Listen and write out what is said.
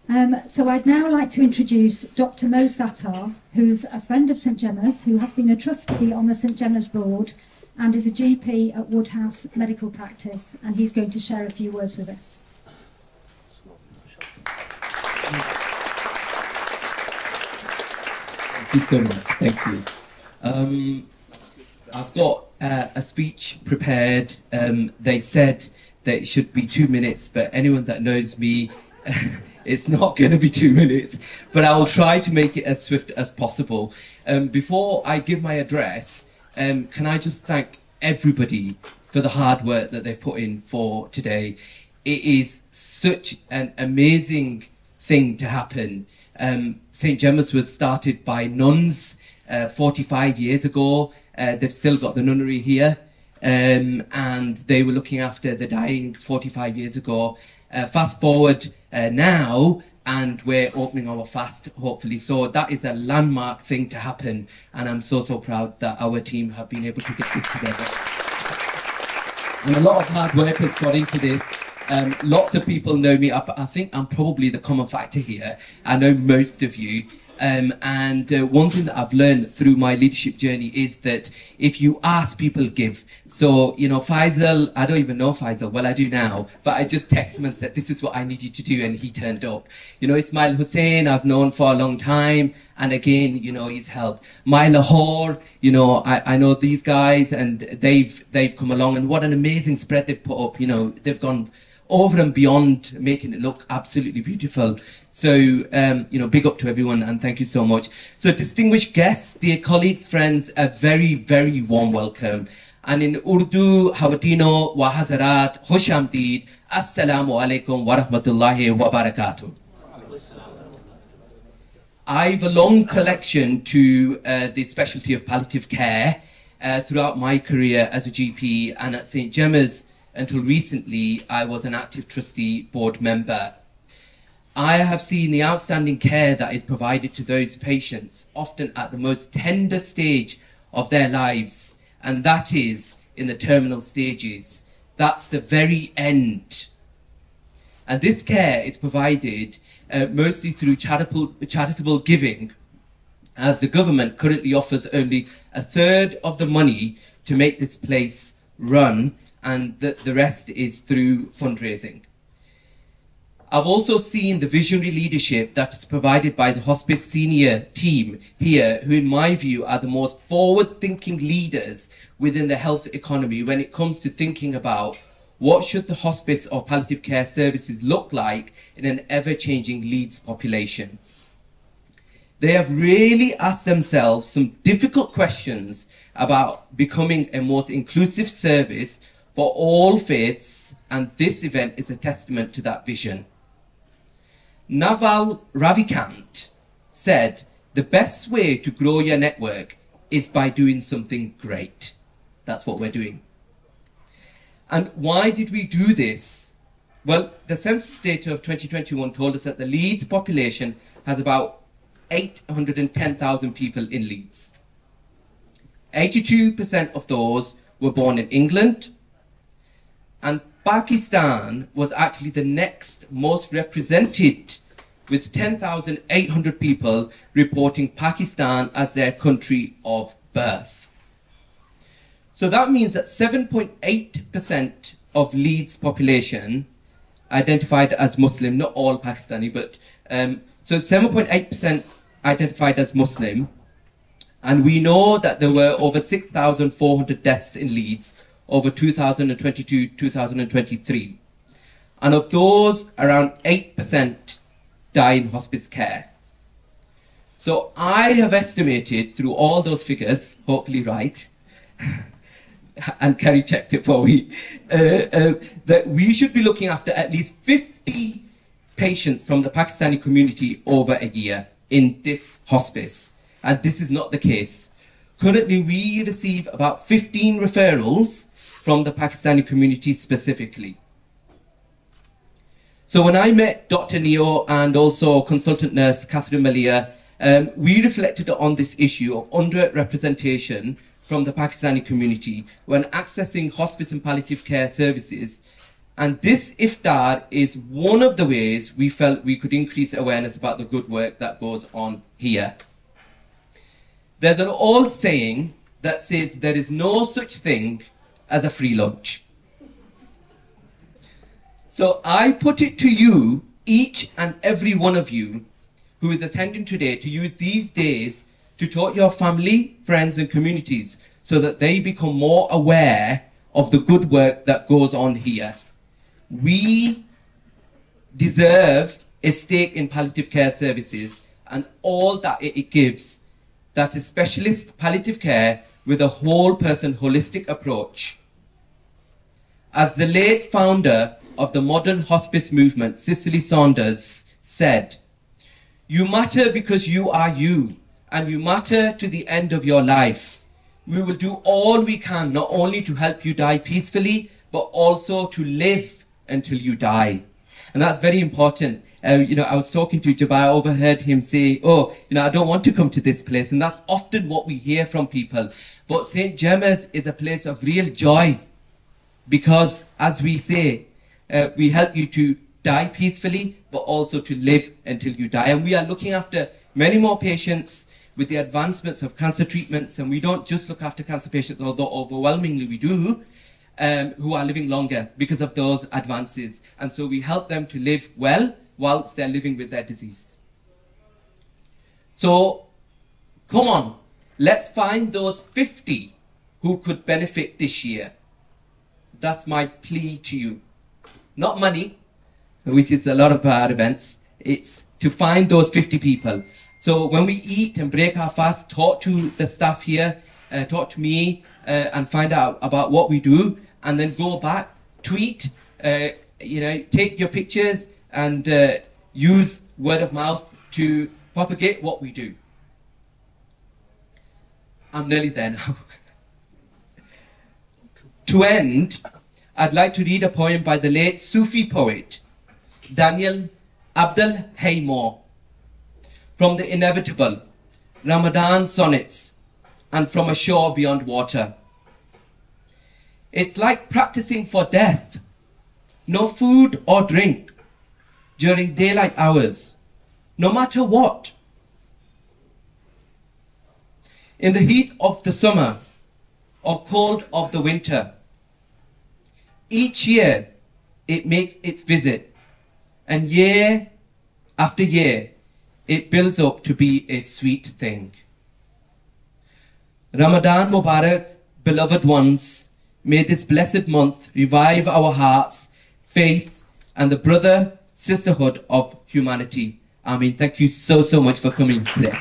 So I'd now like to introduce Dr. Mo Sattar, who's a friend of St Gemma's, who has been a trustee on the St Gemma's board and is a GP at Woodhouse Medical Practice, and he's going to share a few words with us. Thank you so much. Thank you. I've got a speech prepared. They said that it should be 2 minutes, but anyone that knows me, it's not going to be 2 minutes. But I will try to make it as swift as possible. Before I give my address, can I just thank everybody for the hard work that they've put in for today. It is such an amazing thing to happen. St Gemma's was started by nuns 45 years ago. They've still got the nunnery here, and they were looking after the dying 45 years ago. Fast forward now, and we're opening our fast, hopefully. So that is a landmark thing to happen, and I'm so proud that our team have been able to get this together. And a lot of hard work has got into this. Lots of people know me. I think I'm probably the common factor here. I know most of you. And one thing that I've learned through my leadership journey is that if you ask, people give. So, you know, Faisal, I don't even know Faisal. Well, I do now. But I just texted him and said, this is what I need you to do. And he turned up. You know, Ismail Hussain, I've known for a long time. And again, you know, he's helped. My Lahore, you know, I know these guys, and they've come along. And what an amazing spread they've put up. You know, they've gone over and beyond, making it look absolutely beautiful. So, you know, big up to everyone, and thank you so much. So, distinguished guests, dear colleagues, friends, a very, very warm welcome. And in Urdu, Hawatino wa Hazarat, Khosh Amdeed, Assalamu alaikum wa rahmatullahi wa barakatuh. I have a long collection to the specialty of palliative care throughout my career as a GP, and at St Gemma's, until recently, I was an active trustee board member. I have seen the outstanding care that is provided to those patients, often at the most tender stage of their lives, and that is in the terminal stages. That's the very end. And this care is provided mostly through charitable giving, as the government currently offers only a third of the money to make this place run, and the rest is through fundraising. I've also seen the visionary leadership that is provided by the hospice senior team here, who in my view are the most forward-thinking leaders within the health economy when it comes to thinking about what should the hospice or palliative care services look like in an ever-changing Leeds population. They have really asked themselves some difficult questions about becoming a most inclusive service for all faiths, and this event is a testament to that vision. Naval Ravikant said, the best way to grow your network is by doing something great. That's what we're doing. And why did we do this? Well, the census data of 2021 told us that the Leeds population has about 810,000 people in Leeds. 82% of those were born in England, and Pakistan was actually the next most represented, with 10,800 people reporting Pakistan as their country of birth. So that means that 7.8% of Leeds population identified as Muslim, not all Pakistani, but so 7.8% identified as Muslim, and we know that there were over 6,400 deaths in Leeds over 2022-2023. And of those, around 8% die in hospice care. So I have estimated through all those figures, hopefully right, and Kerry checked it for me, that we should be looking after at least 50 patients from the Pakistani community over a year in this hospice. And this is not the case. Currently, we receive about 15 referrals from the Pakistani community specifically. So when I met Dr. Neo and also consultant nurse Catherine Malia, we reflected on this issue of underrepresentation from the Pakistani community when accessing hospice and palliative care services, And this iftar is one of the ways we felt we could increase awareness about the good work that goes on here. There's an old saying that says there is no such thing as a free lunch. So I put it to you, each and every one of you who is attending today, to use these days to talk to your family, friends and communities so that they become more aware of the good work that goes on here. We deserve a stake in palliative care services and all that it gives, that is specialist palliative care with a whole person holistic approach. As the late founder of the modern hospice movement, Cicely Saunders, said, "You matter because you are you, and you matter to the end of your life. We will do all we can not only to help you die peacefully, but also to live until you die." And that's very important. I was talking to Jabbar, I overheard him say, I don't want to come to this place. And that's often what we hear from people. But St. Gemma's is a place of real joy. Because, as we say, we help you to die peacefully, but also to live until you die. And we are looking after many more patients with the advancements of cancer treatments. And we don't just look after cancer patients, although overwhelmingly we do, who are living longer because of those advances. And so we help them to live well whilst they're living with their disease. So, come on, let's find those 50 who could benefit this year. That's my plea to you. Not money, which is a lot of our events. It's to find those 50 people. So when we eat and break our fast, talk to the staff here, talk to me, and find out about what we do, and then go back, tweet, take your pictures and use word of mouth to propagate what we do. I'm nearly there now. To end, I'd like to read a poem by the late Sufi poet, Daniel Abdul Haymor, from the inevitable Ramadan Sonnets and From a Shore Beyond Water. It's like practicing for death. No food or drink during daylight hours, no matter what. In the heat of the summer or cold of the winter, each year it makes its visit, and year after year it builds up to be a sweet thing. Ramadan Mubarak, beloved ones, may this blessed month revive our hearts, faith, and the sisterhood of humanity. Ameen. Thank you so much for coming today.